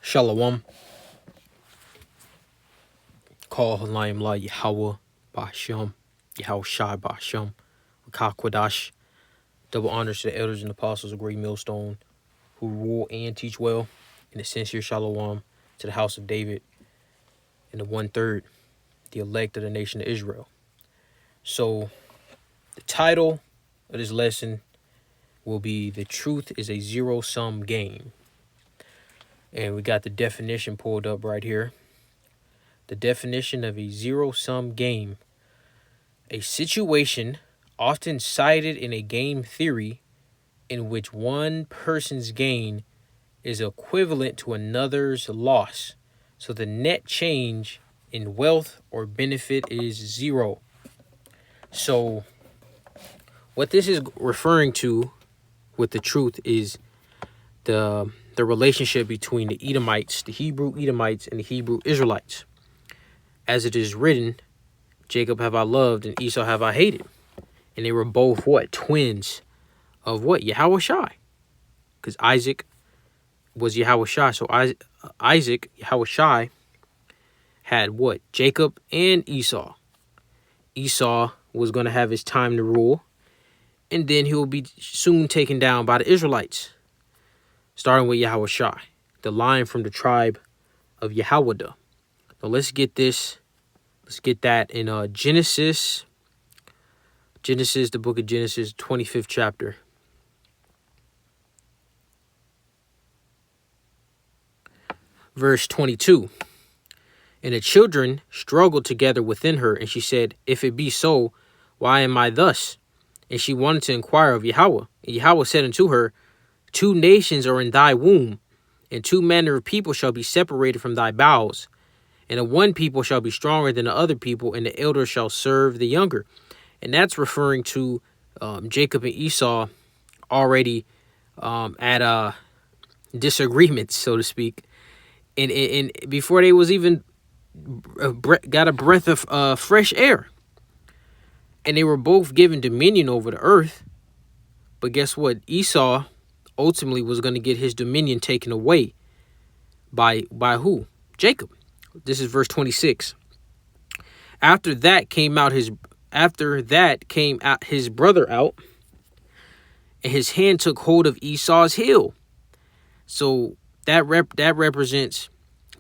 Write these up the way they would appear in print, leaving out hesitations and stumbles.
Shalom. Call Halayim La Yahweh Ba'Shem, Yahweh Shai Ba'Shem, Kwadash. Double honors to the elders and apostles of Great Millstone who rule and teach well. In the sincere Shalom to the house of David and the 1/3, the elect of the nation of Israel. So the title of this lesson will be "The Truth is a Zero-Sum Game." And we got the definition pulled up right here. The definition of a zero-sum game: a situation often cited in a game theory in which one person's gain is equivalent to another's loss. So the net change in wealth or benefit is zero. So what this is referring to with the truth is the relationship between the Edomites, the Hebrew Edomites, and the Hebrew Israelites. As it is written, Jacob have I loved and Esau have I hated. And they were both what? Twins of what? Yahweh Shai. Because Isaac was Yahweh Shai. So Isaac, Yahweh Shai, had what? Jacob and Esau. Esau was going to have his time to rule. And then he will be soon taken down by the Israelites. Starting with Yahweh Shai, the line from the tribe of Yehoiada. So let's get this. Let's get that in Genesis, the book of Genesis, 25th chapter. Verse 22. And the children struggled together within her, and she said, if it be so, why am I thus? And she wanted to inquire of Yahweh. And Yahweh said unto her, 2 nations are in thy womb, and 2 manner of people shall be separated from thy bowels. And the one people shall be stronger than the other people, and the elder shall serve the younger. And that's referring to Jacob and Esau already at disagreements, so to speak. And before they was even got a breath of fresh air. And they were both given dominion over the earth. But guess what? Esau ultimately was going to get his dominion taken away by who? Jacob. This is verse 26. After that came out his brother out, and his hand took hold of Esau's heel. So that represents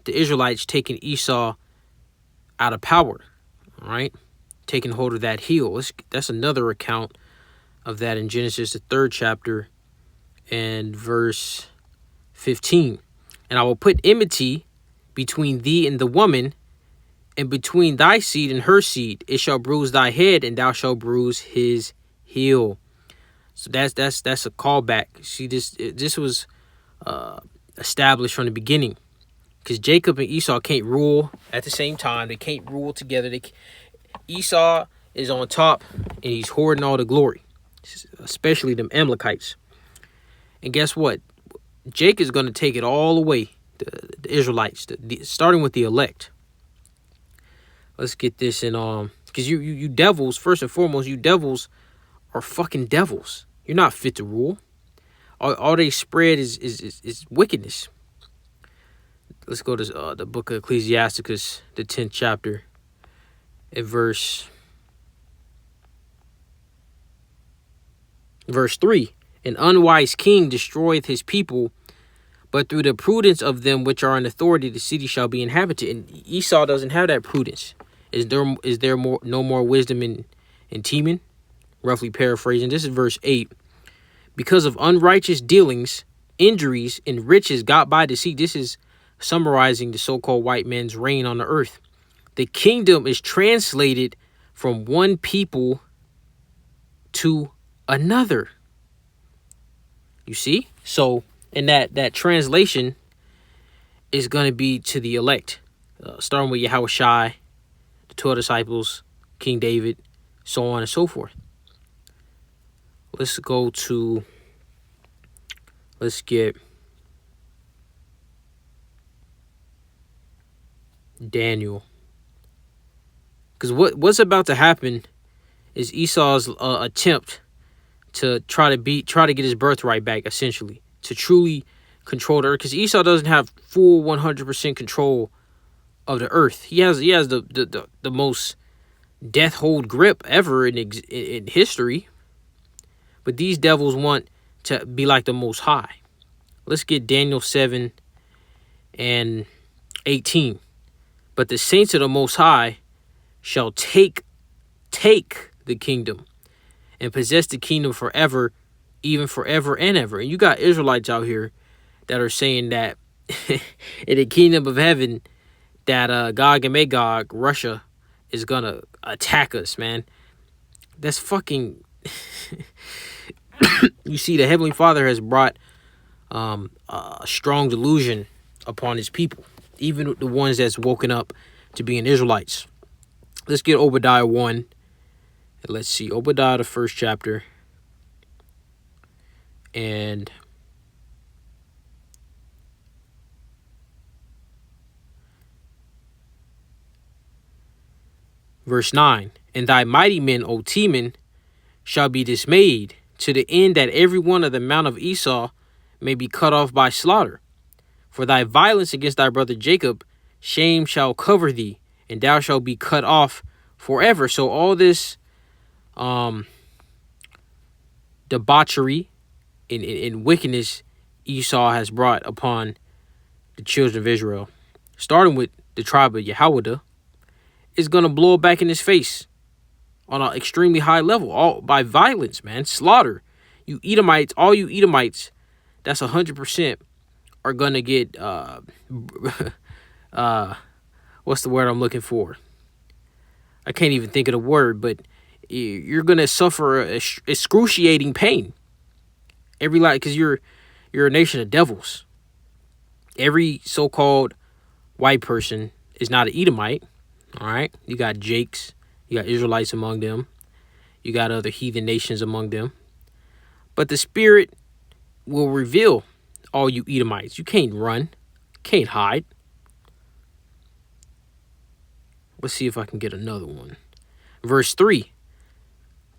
the Israelites taking Esau out of power, all right? Taking hold of that heel. That's another account of that in Genesis, the 3rd chapter, and verse 15. And I will put enmity between thee and the woman, and between thy seed and her seed. It shall bruise thy head, and thou shalt bruise his heel. So that's a callback. See, this was established from the beginning, because Jacob and Esau can't rule at the same time. They can't rule together. Esau is on top, and he's hoarding all the glory, especially them Amalekites. And guess what? Jacob is going to take it all away. The Israelites, starting with the elect. Let's get this in, because you devils, first and foremost, you devils are fucking devils. You're not fit to rule. All they spread is wickedness. Let's go to the book of Ecclesiasticus, the 10th chapter, at verse 3. An unwise king destroyeth his people, but through the prudence of them which are in authority, the city shall be inhabited. And Esau doesn't have that prudence. Is there no more wisdom in Teman? Roughly paraphrasing. This is verse 8. Because of unrighteous dealings, injuries, and riches got by deceit. This is summarizing the so-called white man's reign on the earth. The kingdom is translated from one people to another. You see? So, and that translation is going to be to the elect, starting with Yahweh Shai, the 12 disciples, King David, so on and so forth. Let's get Daniel. Because what's about to happen is Esau's attempt to try to get his birthright back, essentially, to truly control the earth, because Esau doesn't have full 100% control of the earth. He has the most death hold grip ever in history. But these devils want to be like the Most High. Let's get Daniel 7 and 18. But the saints of the Most High shall take the kingdom and possess the kingdom forever, even forever and ever. And you got Israelites out here that are saying that in the kingdom of heaven, that Gog and Magog, Russia, is gonna attack us, man. That's fucking... You see, the Heavenly Father has brought a strong delusion upon his people, even the ones that's woken up to being Israelites. Let's get Obadiah 1. Let's see, Obadiah, the first chapter. And verse 9. And thy mighty men, O Teman, shall be dismayed, to the end that every one of the mount of Esau may be cut off by slaughter. For thy violence against thy brother Jacob, shame shall cover thee, and thou shalt be cut off forever. So all this debauchery and wickedness Esau has brought upon the children of Israel, starting with the tribe of Yehoiada, is going to blow back in his face on an extremely high level, all by violence, man. Slaughter. You Edomites, all you Edomites, that's 100% are going to get, what's the word I'm looking for? I can't even think of the word, but you're going to suffer excruciating pain. Because you're a nation of devils. Every so-called white person is not an Edomite, all right? You got Jakes, you got Israelites among them, you got other heathen nations among them. But the Spirit will reveal all you Edomites. You can't run, can't hide. Let's see if I can get another one. Verse 3.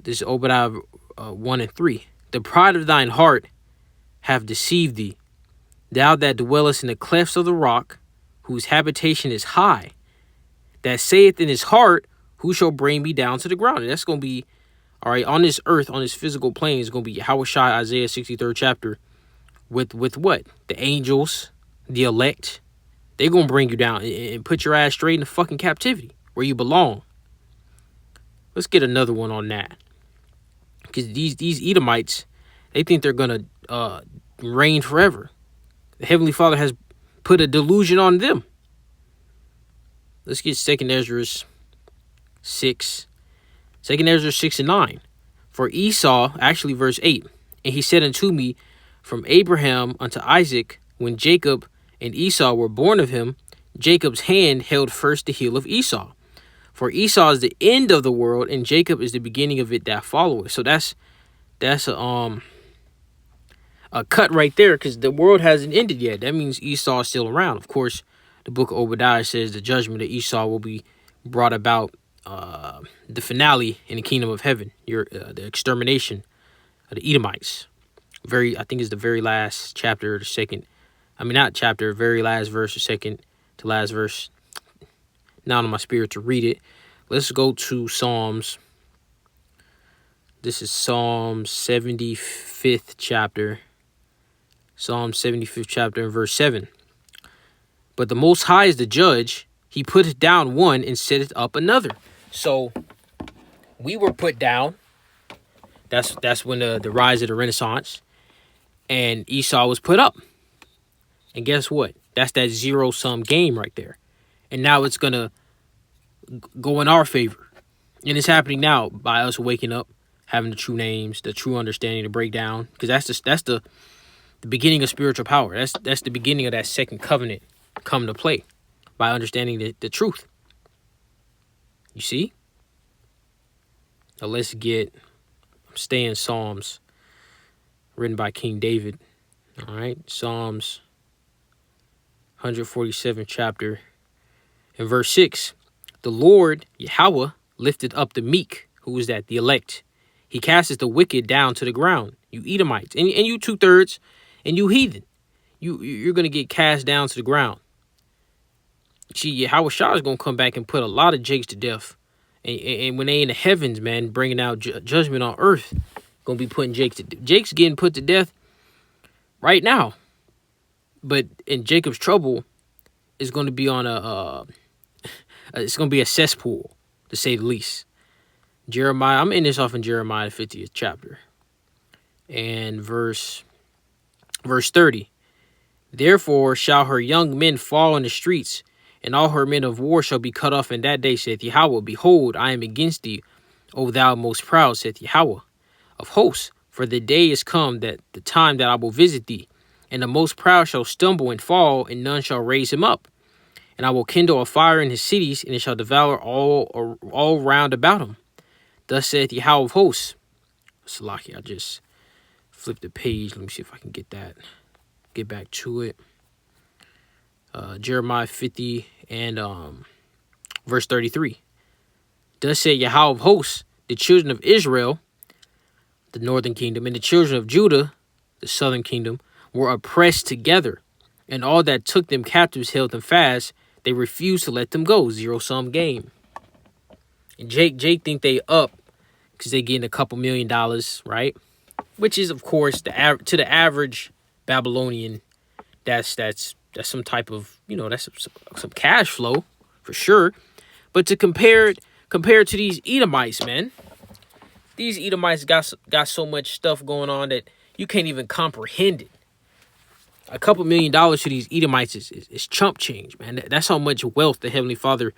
This is Obadiah 1 and 3. The pride of thine heart have deceived thee, thou that dwellest in the clefts of the rock, whose habitation is high, that saith in his heart, who shall bring me down to the ground? And that's going to be, all right, on this earth, on this physical plane, is going to be Yahushua, Isaiah 63rd chapter, with what? The angels, the elect. They're going to bring you down and put your ass straight in the fucking captivity, where you belong. Let's get another one on that. Because these Edomites, they think they're going to reign forever. The Heavenly Father has put a delusion on them. Let's get 2nd Ezra 6. 2nd Ezra 6 and 9. For Esau, actually verse 8. And he said unto me, from Abraham unto Isaac, when Jacob and Esau were born of him, Jacob's hand held first the heel of Esau. For Esau is the end of the world, and Jacob is the beginning of it that followeth. So that's a cut right there, because the world hasn't ended yet. That means Esau is still around. Of course, the book of Obadiah says the judgment of Esau will be brought about, the finale in the kingdom of heaven, the extermination of the Edomites. I think it's the very last chapter, very last verse, the second to last verse. Not on my spirit to read it. Let's go to Psalms. This is Psalm 75th chapter. Psalm 75th chapter and verse 7. But the Most High is the judge. He putteth down one and setteth up another. So we were put down. That's when the rise of the Renaissance. And Esau was put up. And guess what? That's that zero-sum game right there. And now it's going to go in our favor. And it's happening now by us waking up, having the true names, the true understanding, the breakdown. Because that's the beginning of spiritual power. That's the beginning of that second covenant come to play, by understanding the truth. You see? Now let's stay in Psalms, written by King David. All right, Psalms 147th chapter and verse 6. The Lord, Yahweh, lifted up the meek. Who is that? The elect. He casteth the wicked down to the ground. You Edomites. And you 2/3. And you heathen. you're gonna get cast down to the ground. See, Yahweh Shah is gonna come back and put a lot of Jakes to death, and when they in the heavens, man, bringing out judgment on earth, gonna be putting Jake's getting put to death right now. But in Jacob's trouble is going to be on it's going to be a cesspool, to say the least. Jeremiah, I'm ending this off in Jeremiah 50th chapter. And verse 30. Therefore shall her young men fall in the streets, and all her men of war shall be cut off in that day, saith Yahweh. Behold, I am against thee, O thou most proud, saith Yahweh of hosts. For the day is come, that the time that I will visit thee, and the most proud shall stumble and fall, and none shall raise him up. And I will kindle a fire in his cities, and it shall devour all round about him. Thus saith Yahweh of hosts. Salaki, I just flipped the page. Let me see if I can get back to it. Jeremiah 50 and verse 33. Thus said Yahweh of hosts, the children of Israel, the northern kingdom, and the children of Judah, the southern kingdom, were oppressed together, and all that took them captives held them fast. They refused to let them go. Zero-sum game. And Jake think they up because they getting a couple $1 million, right? Which is, of course, to the average Babylonian, that's some type of, that's some cash flow for sure. But to compare to these Edomites, man, these Edomites got so much stuff going on that you can't even comprehend it. A couple $1 million to these Edomites is chump change, man. That's how much wealth the Heavenly Father